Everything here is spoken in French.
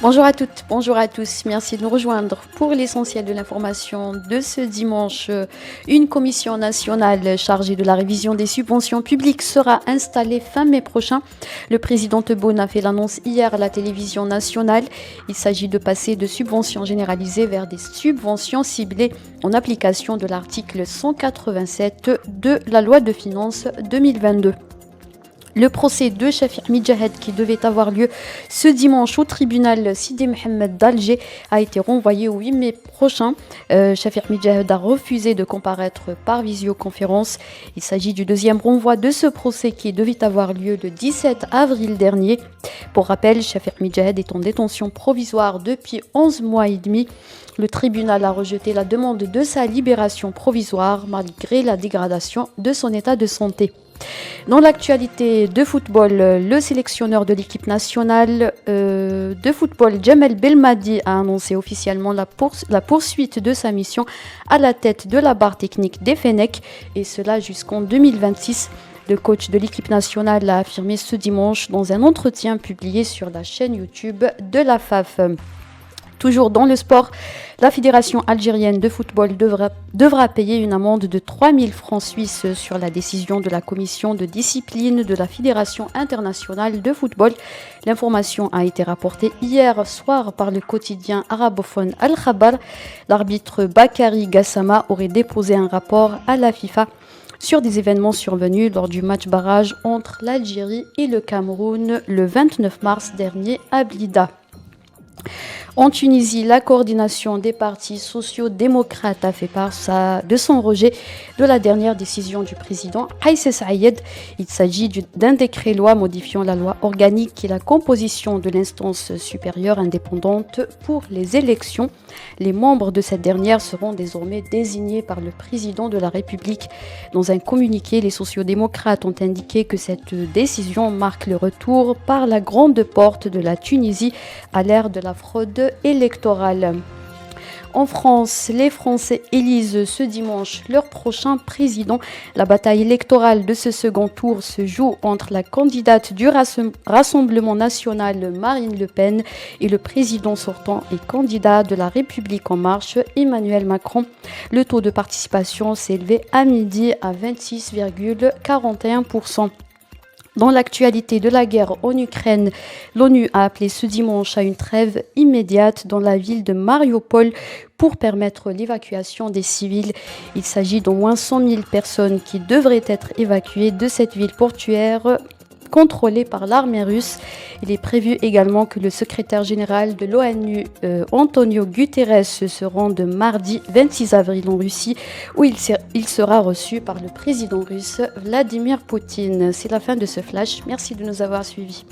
Bonjour à toutes, bonjour à tous. Merci de nous rejoindre pour l'essentiel de l'information de ce dimanche. Une commission nationale chargée de la révision des subventions publiques sera installée fin mai prochain. Le président Tebboune a fait l'annonce hier à la télévision nationale. Il s'agit de passer de subventions généralisées vers des subventions ciblées en application de l'article 187 de la loi de finances 2022. Le procès de Shafiq Midjahed qui devait avoir lieu ce dimanche au tribunal Sidi Mohamed d'Alger a été renvoyé au 8 mai prochain. Shafiq Midjahed a refusé de comparaître par visioconférence. Il s'agit du deuxième renvoi de ce procès qui devait avoir lieu le 17 avril dernier. Pour rappel, Shafiq Midjahed est en détention provisoire depuis 11 mois et demi. Le tribunal a rejeté la demande de sa libération provisoire malgré la dégradation de son état de santé. Dans l'actualité de football, le sélectionneur de l'équipe nationale de football, Djamel Belmadi, a annoncé officiellement la poursuite de sa mission à la tête de la barre technique des Fennecs, et cela jusqu'en 2026. Le coach de l'équipe nationale l'a affirmé ce dimanche dans un entretien publié sur la chaîne YouTube de la FAF. Toujours dans le sport, la Fédération algérienne de football devra payer une amende de 3 000 francs suisses sur la décision de la commission de discipline de la Fédération internationale de football. L'information a été rapportée hier soir par le quotidien arabophone Al-Khabar. L'arbitre Bakary Gassama aurait déposé un rapport à la FIFA sur des événements survenus lors du match barrage entre l'Algérie et le Cameroun le 29 mars dernier à Blida. En Tunisie, la coordination des partis sociaux-démocrates a fait part de son rejet de la dernière décision du président Haïssé Saïed. Il s'agit d'un décret-loi modifiant la loi organique et la composition de l'instance supérieure indépendante pour les élections. Les membres de cette dernière seront désormais désignés par le président de la République. Dans un communiqué, les sociaux-démocrates ont indiqué que cette décision marque le retour par la grande porte de la Tunisie à l'ère de la fraude électorale. En France, les Français élisent ce dimanche leur prochain président. La bataille électorale de ce second tour se joue entre la candidate du Rassemblement national Marine Le Pen et le président sortant et candidat de la République en marche Emmanuel Macron. Le taux de participation s'est élevé à midi à 26,41%. Dans l'actualité de la guerre en Ukraine, l'ONU a appelé ce dimanche à une trêve immédiate dans la ville de Mariupol pour permettre l'évacuation des civils. Il s'agit d'au moins 100 000 personnes qui devraient être évacuées de cette ville portuaire contrôlée par l'armée russe. Il est prévu également que le secrétaire général de l'ONU, Antonio Guterres, se rende mardi 26 avril en Russie, où il sera reçu par le président russe Vladimir Poutine. C'est la fin de ce flash. Merci de nous avoir suivis.